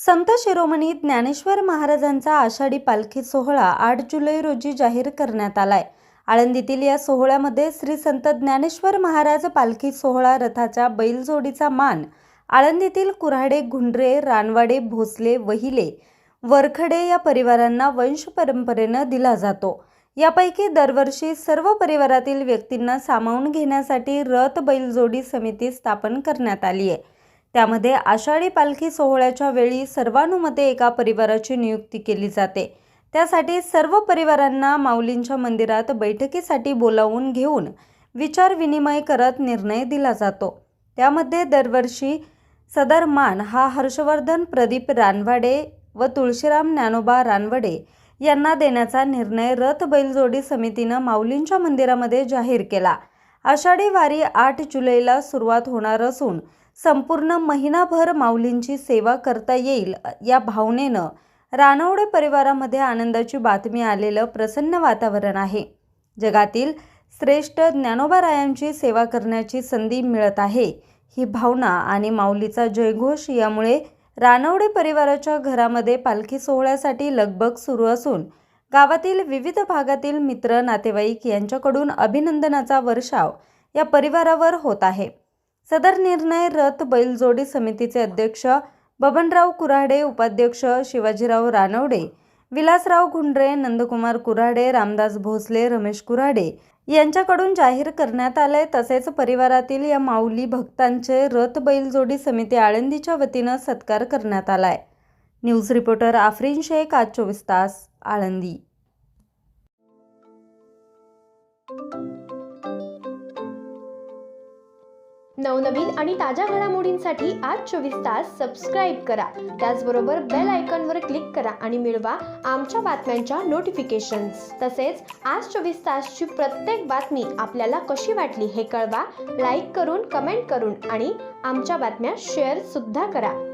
संत शिरोमणी ज्ञानेश्वर महाराजांचा आषाढी पालखी सोहळा 8 जुलै रोजी जाहीर करण्यात आलाय. आळंदीतील या सोहळ्यामध्ये श्री संत ज्ञानेश्वर महाराज पालखी सोहळा रथाच्या बैलजोडीचा मान आळंदीतील कुऱ्हाडे, घुंडरे, रानवाडे, भोसले, वहिले, वरखडे या परिवारांना वंश परंपरेनं दिला जातो. यापैकी दरवर्षी सर्व परिवारातील व्यक्तींना सामावून घेण्यासाठी रथ बैलजोडी समिती स्थापन करण्यात आली आहे. त्यामध्ये आषाढी पालखी सोहळ्याच्या वेळी सर्वानुमते एका परिवाराची नियुक्ती केली जाते. त्यासाठी सर्व परिवारांना माऊलींच्या मंदिरात बैठकीसाठी बोलावून घेऊन विचार विनिमय करत निर्णय दिला जातो. त्यामध्ये दरवर्षी सदर मान हा हर्षवर्धन प्रदीप रानवाडे व तुळशीराम ज्ञानोबा रानवडे यांना देण्याचा निर्णय रथ बैलजोडी समितीनं माऊलींच्या मंदिरामध्ये जाहीर केला. आषाढी वारी 8 जुलैला सुरुवात होणार असून संपूर्ण महिनाभर माऊलींची सेवा करता येईल या भावनेनं रानवडे परिवारामध्ये आनंदाची बातमी आलेलं प्रसन्न वातावरण आहे. जगातील श्रेष्ठ ज्ञानोबारायांची सेवा करण्याची संधी मिळत आहे ही भावना आणि माऊलीचा जयघोष यामुळे रानवडे परिवाराच्या घरामध्ये पालखी सोहळ्यासाठी लगबग सुरू असून गावातील विविध भागातील मित्र नातेवाईक यांच्याकडून अभिनंदनाचा वर्षाव या परिवारावर होत आहे. सदर निर्णय रथ बैलजोडी समितीचे अध्यक्ष बबनराव कुऱ्हाडे, उपाध्यक्ष शिवाजीराव रानवडे, विलासराव घुंडरे, नंदकुमार कुऱ्हाडे, रामदास भोसले, रमेश कुऱ्हाडे यांच्याकडून जाहीर करण्यात आले. तसेच परिवारातील या माऊली भक्तांचे रथ बैलजोडी समिती आळंदीच्या वतीनं सत्कार करण्यात आलाय. न्यूज रिपोर्टर आफरीन शेख, आज 24 तास, आळंदी. नवनवीन आणि ताज्या घडामोडींसाठी आज 24 तास सबस्क्राईब करा. त्याचबरोबर बेल आयकॉनवर क्लिक करा आणि मिळवा आमच्या बातम्यांच्या नोटिफिकेशन्स. तसेच आज 24 तासची प्रत्येक बातमी आपल्याला कशी वाटली हे कळवा. लाईक करून, कमेंट करून आणि आमच्या बातम्या शेअर सुद्धा करा.